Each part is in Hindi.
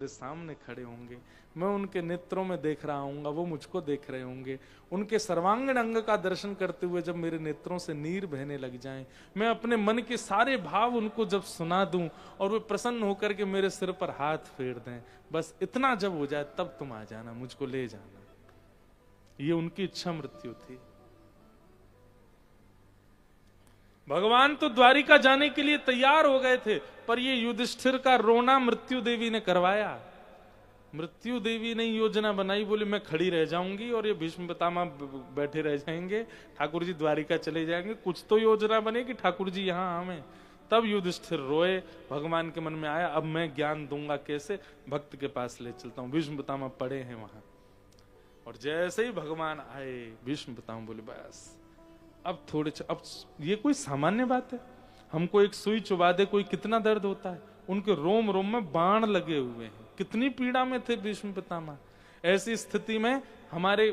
मेरे सामने खड़े होंगे, मैं उनके नेत्रों में देख रहा हूंगा, वो मुझको देख रहे होंगे। उनके सर्वांगीण अंग का दर्शन करते हुए जब मेरे नेत्रों से नीर बहने लग जाएं, मैं अपने मन के सारे भाव उनको जब सुना दूं और वे प्रसन्न होकर के मेरे सिर पर हाथ फेर दें, बस इतना जब हो जाए तब तुम आ जाना, मुझको ले जाना। ये उनकी इच्छा मृत्यु थी। भगवान तो द्वारिका जाने के लिए तैयार हो गए थे, पर ये युधिष्ठिर का रोना मृत्यु देवी ने करवाया। मृत्यु देवी ने योजना बनाई, बोले मैं खड़ी रह जाऊंगी और ये भीष्म पितामह बैठे रह जाएंगे, ठाकुर जी द्वारिका चले जाएंगे, कुछ तो योजना बने कि ठाकुर जी यहां आवे। तब युधिष्ठिर रोए, भगवान के मन में आया अब मैं ज्ञान दूंगा कैसे, भक्त के पास ले चलता हूं। भीष्म पितामह पड़े हैं वहां, और जैसे ही भगवान आए, भीष्म पितामह बोले बस अब थोड़े अब ये कोई सामान्य बात है, हमको एक सुई चुबा दे कोई कितना दर्द होता है, उनके रोम रोम में बाण लगे हुए हैं, कितनी पीड़ा में थे भीष्म पितामह। ऐसी स्थिति में हमारे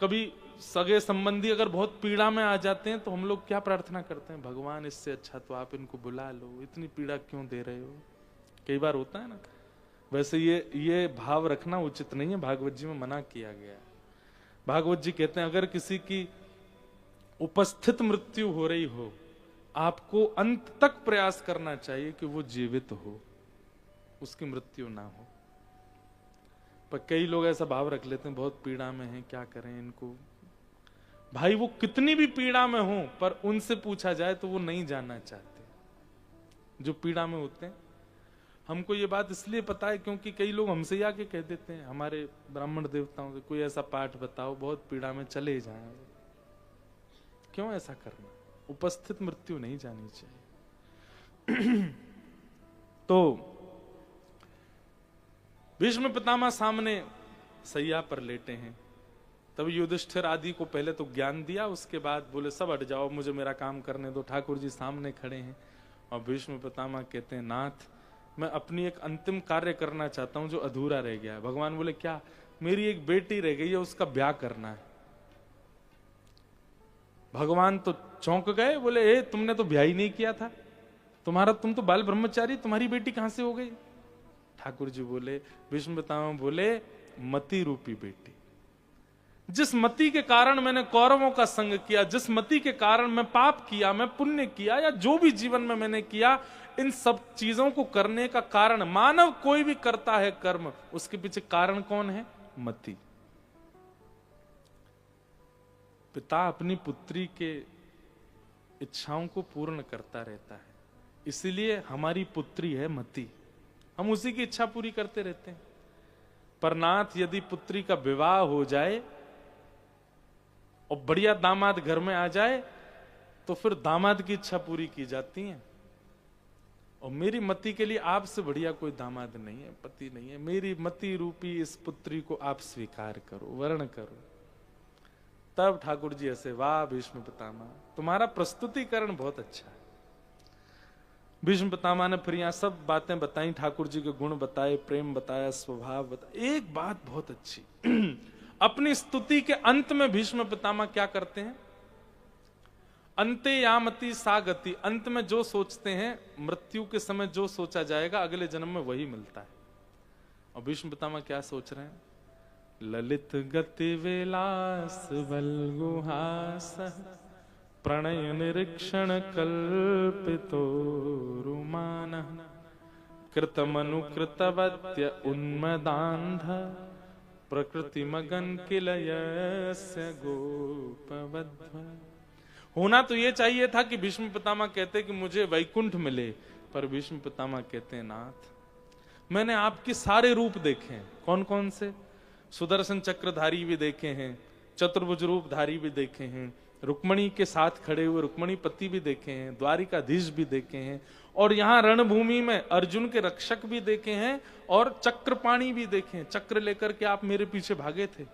कभी सगे संबंधी अगर बहुत पीड़ा में आ जाते हैं तो हम लोग क्या प्रार्थना करते हैं, भगवान इससे अच्छा तो आप इनको बुला लो, इतनी पीड़ा क्यों दे रहे हो। कई बार होता है ना। वैसे ये भाव रखना उचित नहीं है, भागवत जी में मना किया गया है। भागवत जी कहते हैं अगर किसी की उपस्थित मृत्यु हो रही हो, आपको अंत तक प्रयास करना चाहिए कि वो जीवित हो, उसकी मृत्यु ना हो। पर कई लोग ऐसा भाव रख लेते हैं बहुत पीड़ा में हैं, क्या करें इनको। भाई वो कितनी भी पीड़ा में हो, पर उनसे पूछा जाए तो वो नहीं जानना चाहते जो पीड़ा में होते हैं। हमको ये बात इसलिए पता है क्योंकि कई लोग हमसे ही आके कह देते हैं, हमारे ब्राह्मण देवताओं से कोई ऐसा पाठ बताओ बहुत पीड़ा में चले जाएं। क्यों ऐसा करना, उपस्थित मृत्यु नहीं जानी चाहिए। तो भीष्म पितामह सामने सैया पर लेटे हैं, तब युधिष्ठिर आदि को पहले तो ज्ञान दिया, उसके बाद बोले सब हट जाओ, मुझे मेरा काम करने दो। ठाकुर जी सामने खड़े हैं और भीष्म पितामह कहते हैं नाथ मैं अपनी एक अंतिम कार्य करना चाहता हूं जो अधूरा रह गया है। भगवान बोले क्या, मेरी एक बेटी रह गई है, उसका ब्याह करना है। भगवान तो चौंक गए, बोले ए तुमने तो ब्याह ही नहीं किया था, तुम तो बाल ब्रह्मचारी, तुम्हारी बेटी कहां से हो गई। ठाकुर जी बोले, भीष्म पितामह बोले मति रूपी बेटी, जिस मति के कारण मैंने कौरवों का संग किया, जिस मति के कारण मैं पाप किया, मैं पुण्य किया, या जो भी जीवन में मैंने किया, इन सब चीजों को करने का कारण, मानव कोई भी करता है कर्म, उसके पीछे कारण कौन है, मति। पिता अपनी पुत्री के इच्छाओं को पूर्ण करता रहता है, इसीलिए हमारी पुत्री है मति, हम उसी की इच्छा पूरी करते रहते हैं। पर नाथ यदि पुत्री का विवाह हो जाए और बढ़िया दामाद घर में आ जाए तो फिर दामाद की इच्छा पूरी की जाती है। और मेरी मति के लिए आपसे बढ़िया कोई दामाद नहीं है, पति नहीं है। मेरी मति रूपी इस पुत्री को आप स्वीकार करो, वर्ण करो। तब ठाकुर जी ऐसे, वाह भीष्म पितामह तुम्हारा प्रस्तुतिकरण बहुत अच्छा है। भीष्म पितामह ने फिर यहां सब बातें बताई, ठाकुर जी के गुण बताए, प्रेम बताया, स्वभाव बताया। एक बात बहुत अच्छी अपनी स्तुति के अंत में भीष्म पितामह क्या करते हैं, अंते यामति सा गति, अंत में जो सोचते हैं, मृत्यु के समय जो सोचा जाएगा अगले जन्म में वही मिलता है। और भीष्म पितामह क्या सोच रहे हैं, ललित गति विलास बल गुहास प्रणय निरीक्षण कल्पितो रुमान कृतमनुकृतवत्य उन्मदान्ध प्रकृति मगन किलयस्य गोपवध्व। होना तो ये चाहिए था कि भीष्म पितामह कहते कि मुझे वैकुंठ मिले, पर भीष्म पितामह कहते हैं नाथ मैंने आपके सारे रूप देखे हैं। कौन कौन से, सुदर्शन चक्रधारी भी देखे हैं, चतुर्भुज रूपधारी भी देखे हैं, रुक्मणी के साथ खड़े हुए रुक्मणीपति भी देखे हैं, द्वारिकाधीश भी देखे हैं, और यहां रणभूमि में अर्जुन के रक्षक भी देखे हैं, और चक्रपाणी भी देखे हैं, चक्र लेकर के आप मेरे पीछे भागे थे।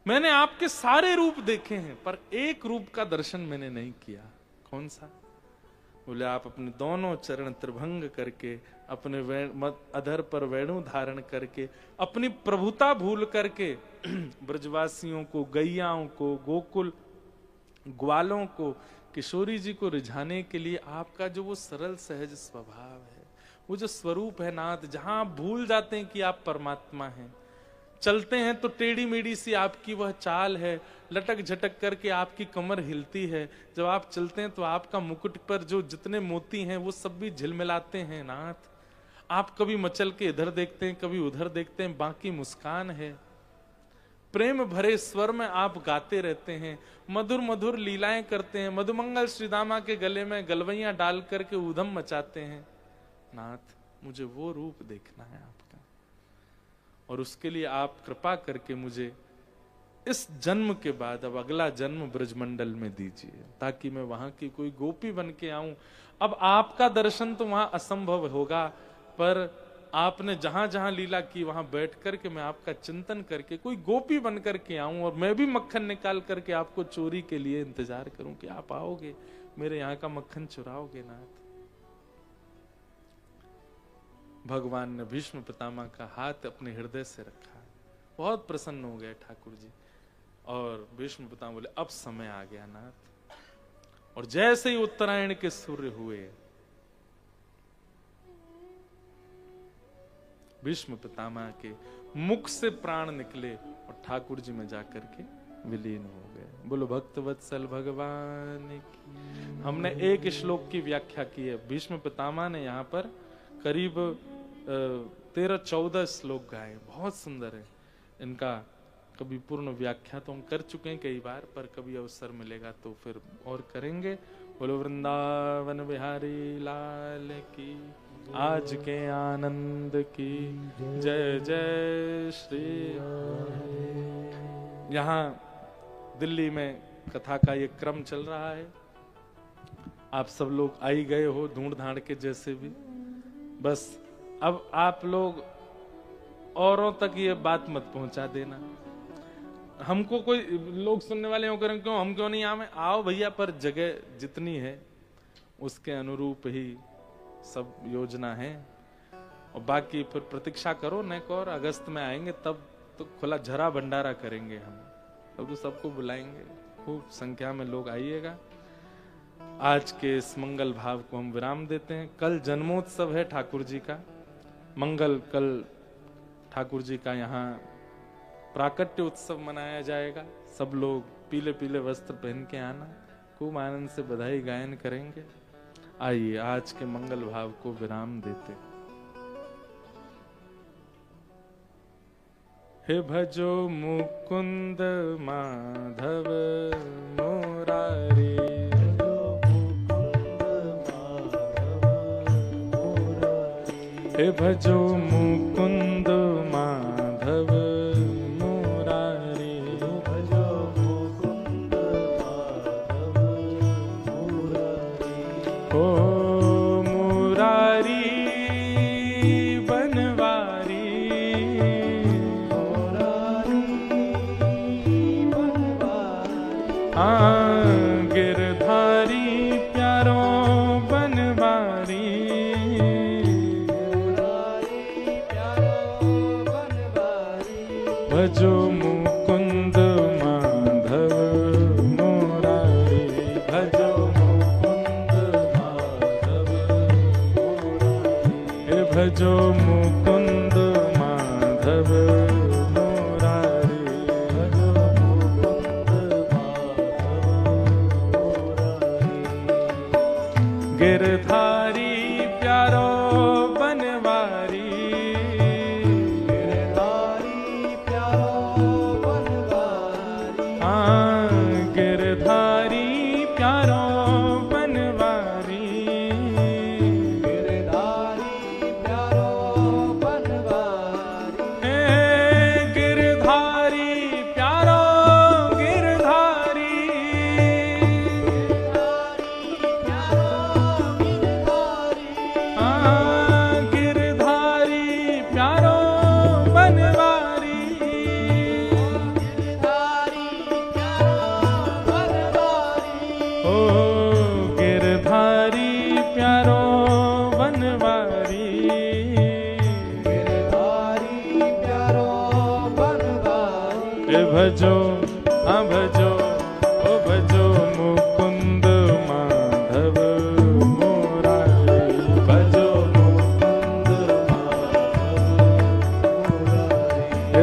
मैंने आपके सारे रूप देखे हैं, पर एक रूप का दर्शन मैंने नहीं किया। कौन सा, बोले आप अपने दोनों चरण त्रिभंग करके, अपने अधर पर वेणु धारण करके, अपनी प्रभुता भूल करके ब्रजवासियों को, गैयाओं को, गोकुल ग्वालों को, किशोरी जी को रिझाने के लिए आपका जो वो सरल सहज स्वभाव है, वो जो स्वरूप है नाथ, जहां आप भूल जाते हैं कि आप परमात्मा हैं। चलते हैं तो टेढ़ी मेढ़ी सी आपकी वह चाल है, लटक झटक करके आपकी कमर हिलती है। जब आप चलते हैं तो आपका मुकुट पर जो जितने मोती हैं वो सब भी झिलमिलाते हैं नाथ। आप कभी मचल के इधर देखते हैं, कभी उधर देखते हैं, बाकी मुस्कान है। प्रेम भरे स्वर में आप गाते रहते हैं, मधुर मधुर लीलाएं करते हैं। मधुमंगल श्रीदामा के गले में गलवैयां डाल करके ऊधम मचाते हैं। नाथ, मुझे वो रूप देखना है आपका, और उसके लिए आप कृपा करके मुझे इस जन्म के बाद अब अगला जन्म ब्रजमंडल में दीजिए, ताकि मैं वहां की कोई गोपी बन के आऊं। अब आपका दर्शन तो वहां असंभव होगा, पर आपने जहां जहां लीला की वहां बैठ करके मैं आपका चिंतन करके कोई गोपी बन करके आऊं, और मैं भी मक्खन निकाल करके आपको चोरी के लिए इंतजार करूं कि आप आओगे, मेरे यहाँ का मक्खन चुराओगे नाथ। भगवान ने भीष्म पितामह का हाथ अपने हृदय से रखा, बहुत प्रसन्न हो गए ठाकुर जी, और भीष्म पितामह बोले अब समय आ गया नाथ। और जैसे ही उत्तरायण के सूर्य हुए, भीष्म पितामह के मुख से प्राण निकले और ठाकुर जी में जाकर के विलीन हो गए। बोलो भक्त वत्सल भगवान की। हमने एक श्लोक की व्याख्या की है, भीष्म पितामह ने यहाँ पर करीब 13-14 श्लोक गाए, बहुत सुंदर है। इनका कभी पूर्ण व्याख्या तो हम कर चुके हैं कई बार, पर कभी अवसर मिलेगा तो फिर और करेंगे। बोलो वृंदावन बिहारी लाल की, आज के आनंद की जय जय श्री। यहाँ दिल्ली में कथा का ये क्रम चल रहा है, आप सब लोग आई गए हो ढूंढ धाड़ के जैसे भी। बस अब आप लोग औरों तक ये बात मत पहुंचा देना। हमको कोई लोग सुनने वाले हो करें क्यों, हम क्यों नहीं आवे, आओ भैया, पर जगह जितनी है उसके अनुरूप ही सब योजना है। और बाकी फिर प्रतीक्षा करो, नेक और अगस्त में आएंगे तब तो खुला झरा भंडारा करेंगे हम, तब तो सबको बुलाएंगे, खूब संख्या में लोग आइएगा। आज के इस मंगल भाव को हम विराम देते हैं। कल जन्मोत्सव है ठाकुर जी का, मंगल कल ठाकुर जी का यहाँ प्राकट्य उत्सव मनाया जाएगा। सब लोग पीले पीले वस्त्र पहन के आना, खूब आनंद से बधाई गायन करेंगे। आइए आज के मंगल भाव को विराम देते। हे भजो मुकुंद माधव मुरारी, हे भजो मुकुंद माधव मुरारी, भजो मुकुंद माधव मुरारी। ओ मुरारी बनवारी, मुरारी बनवारी, हाँ गिरधारी प्यारो बनवारी, भजो मुकुंद माधव मुरारी, भजो मुकुंद माधव मुरारी, हे भजो मुकुंद माधव मुरारी, भजो मुकुंद माधव मुरारी। गिरधारी प्यारो बनवारी, गिरधारी प्यारो बनवारी, गिरधारी प्यारो बनवारी, हे गिरधारी प्यारो गिरधारी, हाँ गिरधारी प्यारो बनवारी, गिरधारी प्यारो बनवारी, गिरधारी प्यारो बनवारी। हे भजो हाँ भजो, ओ भजो मुकुंद माधव मुरारी, भजो मुकुंद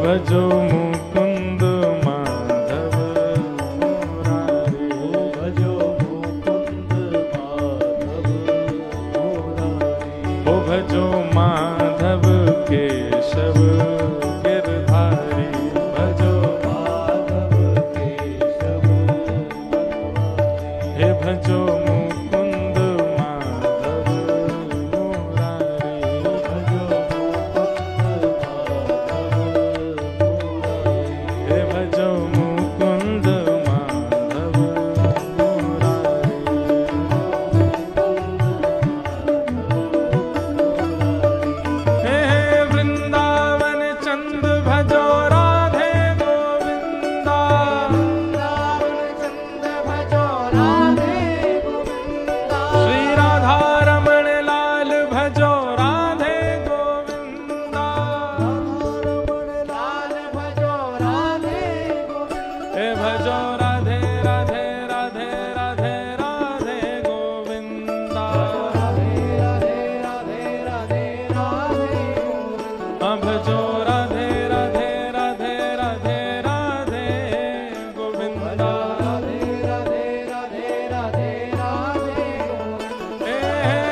भजो मुकुंद माधव मुरारी, भजो मुकुंद माधव मुरारी, ओ भजो माधव केशव गिरधारी, भजो माधव केशव हे भजो मुकुंद माधव मुरारी, भजो मुकुंद माधव मुरारी, हे भजो मुकुंद माधव मुरारी। हे वृंदावन चंद भजो राधे गोविंदा, चंद भजो राधे गोविंदा, श्री राधा रमण लाल भजो राधे गोविंदा, रमण लाल भजो राधे गोविंदा, हे भजो राधे राधे राधे राधे राधे गोविंदा, राधे राधे राधे राधे राधे गोविंदा, भजो राधे राधे राधे राधे राधे गोविंदा, राधे राधे राधे राधे राधे गोविंदा, हे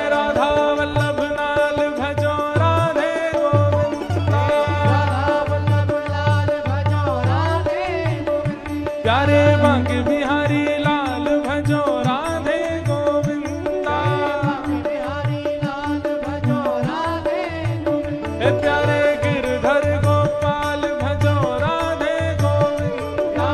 राधा वल्लभ लाल भजो राधे गोविंदा, राधा वल्लभ लाल भजो राधे गोविंदा, प्यारे बांके बिहारी लाल भजो राधे गोविंदा, बिहारी लाल भजो राधे गोविंदा, हे प्यारे गिरधर गोपाल भजो राधे गोविंदा,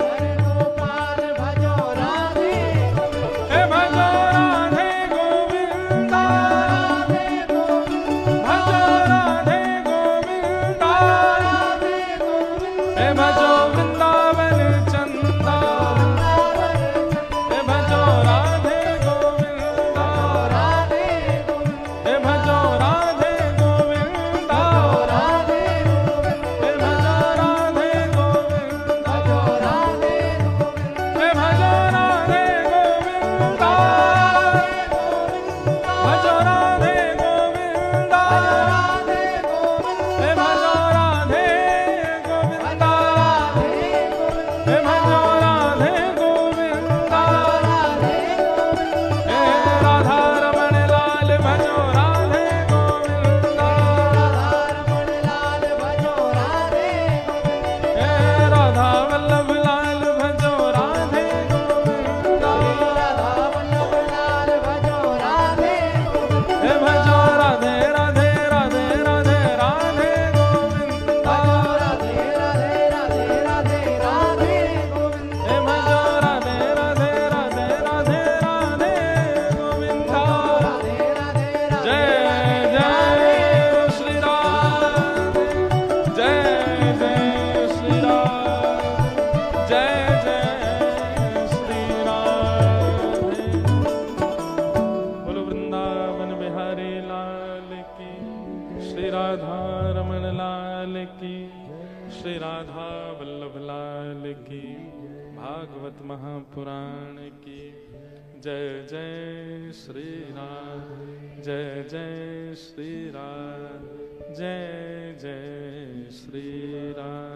हरे गोपाल भजो राधे गोविंदा, हे भजो राधे गोविंदा, राधे गोविंदा, भजो राधे गोविंदा, राधे गोविंदा, हे भजो वृंदावन चंदा, हे भजो राधे गोविंदा, राधे गोविंदा, हे भजो राधे गोविंदा, राधे हे भजो राधे गोविंदा, भजो राधे हे भजो राधे गोविंदा, भजो राधे गोविंदा, राधे गोविंदा, हे भजो राधे गोविंदा, हे भजो राधे गोविंदा, हे राधा रमण लाल भजो राधे गोविंदा, रमण लाल भजो राधे गोविंदा, हे राधा वल्लभ लाल भजो राधे गोविंदा, राधा वल्लभ लाल भजो राधे गोविंदा, हे भजो राधे राधे राधे राधे राधे गोविंदा, राधे राधे राधे राधे राधे गोविंदा, हे भजो राधे राधे राधे राधे राधे गोविंदा। राधे राधे जय जय श्री राम, जय जय श्री राम, जय जय श्री राम। बोलो वृंदावन बिहारी लाल की, श्री राधा रमण लाल की, श्री राधा वल्लभ लाल की, भागवत महापुराण की। जय जय श्री राम, जय जय श्री राम, जय जय श्री राम।